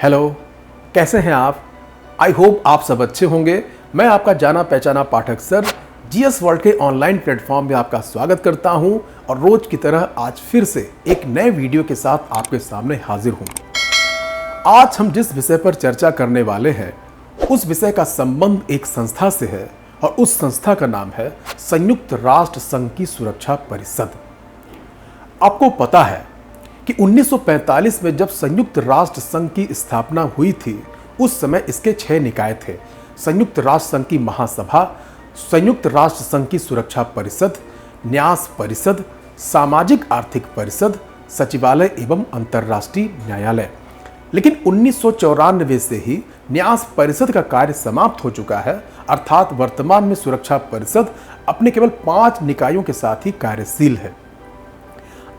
Hello, कैसे हैं आप? आई होप आप सब अच्छे होंगे। मैं आपका जाना पहचाना पाठक सर जीएस वर्ल्ड के ऑनलाइन प्लेटफॉर्म में आपका स्वागत करता हूं और रोज की तरह आज फिर से एक नए वीडियो के साथ आपके सामने हाजिर हूं। आज हम जिस विषय पर चर्चा करने वाले हैं उस विषय का संबंध एक संस्था से है और उस संस्था का नाम है संयुक्त राष्ट्र संघ की सुरक्षा परिषद। आपको पता है कि 1945 में जब संयुक्त राष्ट्र संघ की स्थापना हुई थी उस समय इसके 6 निकाय थे। संयुक्त राष्ट्र संघ की महासभा, संयुक्त राष्ट्र संघ की सुरक्षा परिषद, न्यास परिषद, सामाजिक आर्थिक परिषद, सचिवालय एवं अंतर्राष्ट्रीय न्यायालय। लेकिन 1994 से ही न्यास परिषद का कार्य समाप्त हो चुका है, अर्थात वर्तमान में सुरक्षा परिषद अपने केवल 5 निकायों के साथ ही कार्यशील है।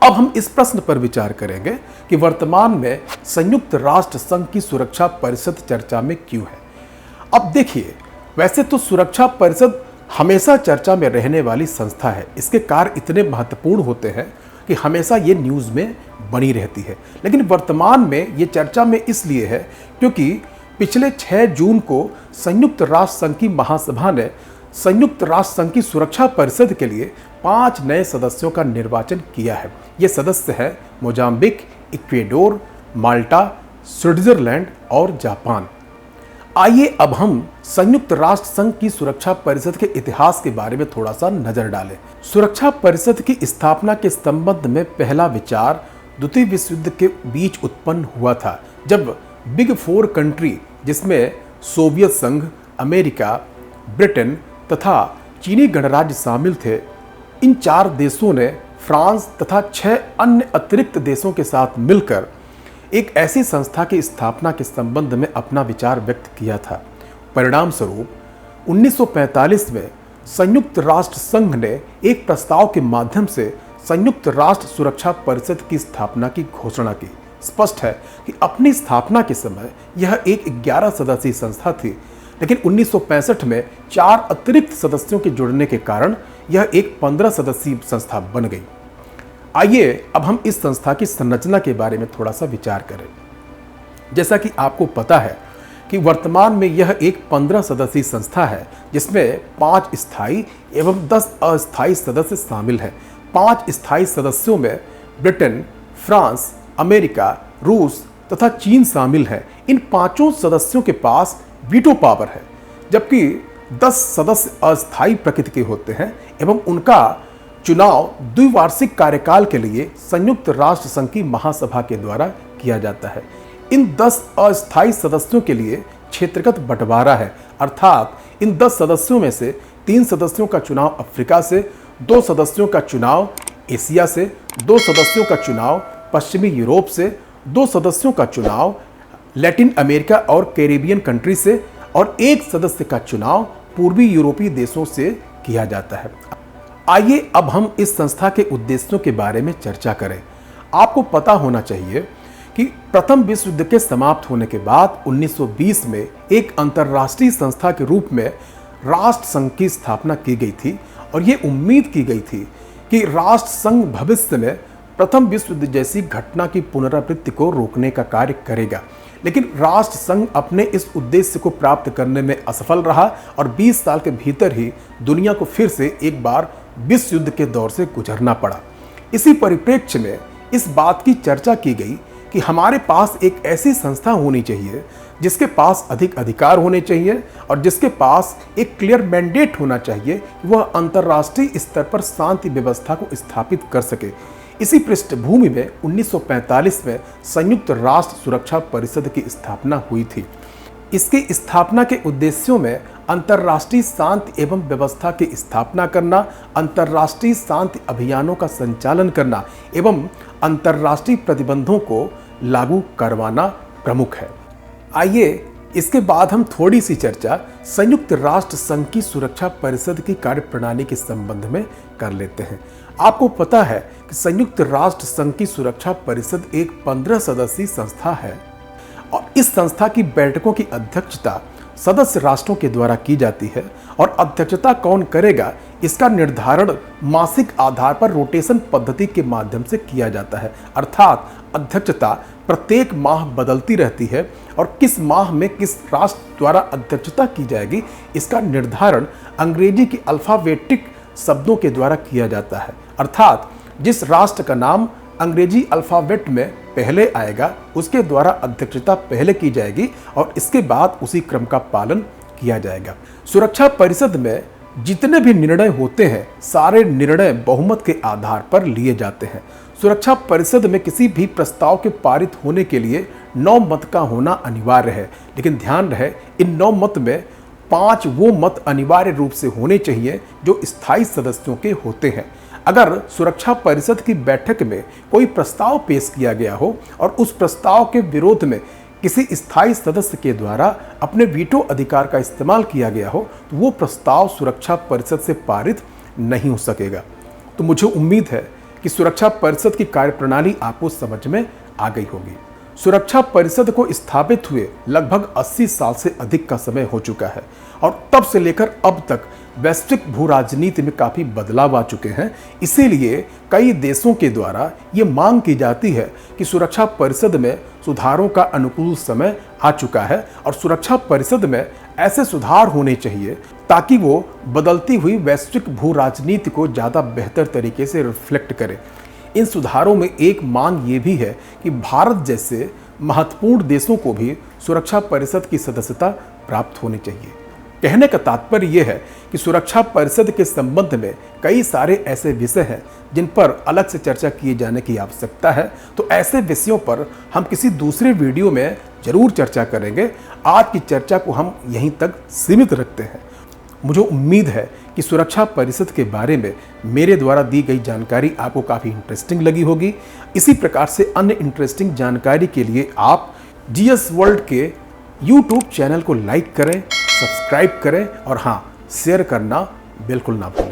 अब हम इस प्रश्न पर विचार करेंगे कि वर्तमान में संयुक्त राष्ट्र संघ की सुरक्षा परिषद चर्चा में क्यों है। अब देखिए, वैसे तो सुरक्षा परिषद हमेशा चर्चा में रहने वाली संस्था है। इसके कार्य इतने महत्वपूर्ण होते हैं कि हमेशा ये न्यूज़ में बनी रहती है। लेकिन वर्तमान में ये चर्चा में इसलिए है क्योंकि पिछले 6 जून को संयुक्त राष्ट्र संघ की महासभा ने संयुक्त राष्ट्र संघ की सुरक्षा परिषद के लिए 5 नए सदस्यों का निर्वाचन किया है। ये सदस्य हैं मोजाम्बिक, इक्वेडोर, माल्टा, स्विट्जरलैंड और जापान। आइए अब हम संयुक्त राष्ट्र संघ की सुरक्षा परिषद के इतिहास के बारे में थोड़ा सा नजर डालें। सुरक्षा परिषद की स्थापना के संबंध में पहला विचार द्वितीय विश्व युद्ध के बीच उत्पन्न हुआ था, जब बिग 4 कंट्री जिसमें सोवियत संघ, अमेरिका, ब्रिटेन तथा चीनी गणराज्य शामिल थे, इन 4 देशों ने फ्रांस तथा 6 अन्य अतिरिक्त देशों के साथ मिलकर एक ऐसी संस्था की स्थापना के संबंध में अपना विचार व्यक्त किया था। परिणाम स्वरूप 1945 में संयुक्त राष्ट्र संघ ने एक प्रस्ताव के माध्यम से संयुक्त राष्ट्र सुरक्षा परिषद की स्थापना की घोषणा की। स्पष्ट है कि अपनी स्थापना के समय यह एक 11 सदस्यीय संस्था थी, लेकिन 1965 में 4 अतिरिक्त सदस्यों के जुड़ने के कारण यह एक 15 सदस्यीय संस्था बन गई। आइए अब हम इस संस्था की संरचना के बारे में थोड़ा सा विचार करें। जैसा कि आपको पता है कि वर्तमान में यह एक 15 सदस्यीय संस्था है, जिसमें 5 स्थायी एवं 10 अस्थायी सदस्य शामिल हैं। 5 स्थायी सदस्यों में ब्रिटेन, फ्रांस, अमेरिका, रूस तथा चीन शामिल हैं। इन 5 सदस्यों के पास वीटो पावर है, जबकि 10 सदस्य अस्थायी प्रकृति के होते हैं एवं उनका चुनाव द्विवार्षिक कार्यकाल के लिए संयुक्त राष्ट्र संघ की महासभा के द्वारा किया जाता है। इन 10 अस्थायी सदस्यों के लिए क्षेत्रगत बंटवारा है, अर्थात इन 10 सदस्यों में से 3 सदस्यों का चुनाव अफ्रीका से, 2 सदस्यों का चुनाव एशिया से, 2 सदस्यों का चुनाव पश्चिमी यूरोप से, 2 सदस्यों का चुनाव लैटिन अमेरिका और कैरिबियन कंट्री से और 1 सदस्य का चुनाव पूर्वी यूरोपीय देशों से किया जाता है। आइए अब हम इस संस्था के उद्देश्यों के बारे में चर्चा करें। आपको पता होना चाहिए कि प्रथम विश्व युद्ध के समाप्त होने के बाद 1920 में एक अंतर्राष्ट्रीय संस्था के रूप में राष्ट्र संघ की स्थापना की गई थी और ये उम्मीद की गई थी कि राष्ट्र संघ भविष्य में प्रथम विश्व युद्ध जैसी घटना की पुनरावृत्ति को रोकने का कार्य करेगा। लेकिन राष्ट्र संघ अपने इस उद्देश्य को प्राप्त करने में असफल रहा और 20 साल के भीतर ही दुनिया को फिर से एक बार विश्व युद्ध के दौर से गुजरना पड़ा। इसी परिप्रेक्ष्य में इस बात की चर्चा की गई कि हमारे पास एक ऐसी संस्था होनी चाहिए जिसके पास अधिक अधिकार होने चाहिए और जिसके पास एक क्लियर मैंडेट होना चाहिए कि वह अंतर्राष्ट्रीय स्तर पर शांति व्यवस्था को स्थापित कर सके। इसी पृष्ठभूमि में 1945 में संयुक्त राष्ट्र सुरक्षा परिषद की स्थापना हुई थी। इसकी स्थापना के उद्देश्यों में अंतर्राष्ट्रीय शांति एवं व्यवस्था की स्थापना करना, अंतर्राष्ट्रीय शांति अभियानों का संचालन करना एवं अंतर्राष्ट्रीय प्रतिबंधों को लागू करवाना प्रमुख है। आइए इसके बाद हम थोड़ी सी चर्चा संयुक्त राष्ट्र संघ की सुरक्षा परिषद की कार्यप्रणाली के संबंध में कर लेते हैं। आपको पता है कि संयुक्त राष्ट्र संघ की सुरक्षा परिषद एक 15 सदस्यीय संस्था है और इस संस्था की बैठकों की अध्यक्षता सदस्य राष्ट्रों के द्वारा की जाती है और अध्यक्षता कौन करेगा इसका निर्धारण मासिक आधार पर रोटेशन पद्धति के माध्यम से किया जाता है। अर्थात अध्यक्षता प्रत्येक माह बदलती रहती है और किस माह में किस राष्ट्र द्वारा अध्यक्षता की जाएगी, इसका निर्धारण अंग्रेजी की अल्फाबेटिक शब्दों के द्वारा किया जाता है। अर्थात जिस राष्ट्र का नाम अंग्रेजी अल्फाबेट में पहले आएगा उसके द्वारा अध्यक्षता पहले की जाएगी और इसके बाद उसी क्रम का पालन किया जाएगा। सुरक्षा परिषद में जितने भी निर्णय होते हैं सारे निर्णय बहुमत के आधार पर लिए जाते हैं। सुरक्षा परिषद में किसी भी प्रस्ताव के पारित होने के लिए 9 मत का होना अनिवार्य है, लेकिन ध्यान रहे इन 9 मत में 5 वो मत अनिवार्य रूप से होने चाहिए जो स्थायी सदस्यों के होते हैं। अगर सुरक्षा परिषद की बैठक में कोई प्रस्ताव पेश किया गया हो और उस प्रस्ताव के विरोध में किसी स्थायी सदस्य के द्वारा अपने वीटो अधिकार का इस्तेमाल किया गया हो तो वो प्रस्ताव सुरक्षा परिषद से पारित नहीं हो सकेगा। तो मुझे उम्मीद है कि सुरक्षा परिषद की कार्यप्रणाली आपको समझ में आ गई होगी। सुरक्षा परिषद को स्थापित हुए लगभग 80 साल से अधिक का समय हो चुका है और तब से लेकर अब तक वैश्विक भू राजनीति में काफी बदलाव आ चुके हैं। इसीलिए कई देशों के द्वारा ये मांग की जाती है कि सुरक्षा परिषद में सुधारों का अनुकूल समय आ चुका है और सुरक्षा परिषद में ऐसे सुधार होने चाहिए ताकि वो बदलती हुई वैश्विक भू राजनीति को ज़्यादा बेहतर तरीके से रिफ्लेक्ट करे। इन सुधारों में एक मांग ये भी है कि भारत जैसे महत्वपूर्ण देशों को भी सुरक्षा परिषद की सदस्यता प्राप्त होनी चाहिए। कहने का तात्पर्य यह है कि सुरक्षा परिषद के संबंध में कई सारे ऐसे विषय हैं जिन पर अलग से चर्चा किए जाने की आवश्यकता है। तो ऐसे विषयों पर हम किसी दूसरे वीडियो में जरूर चर्चा करेंगे। आज की चर्चा को हम यहीं तक सीमित रखते हैं। मुझे उम्मीद है कि सुरक्षा परिषद के बारे में मेरे द्वारा दी गई जानकारी आपको काफ़ी इंटरेस्टिंग लगी होगी। इसी प्रकार से अन्य इंटरेस्टिंग जानकारी के लिए आप जीएस वर्ल्ड के यूट्यूब चैनल को लाइक करें, सब्सक्राइब करें और हाँ, शेयर करना बिल्कुल ना भूलें।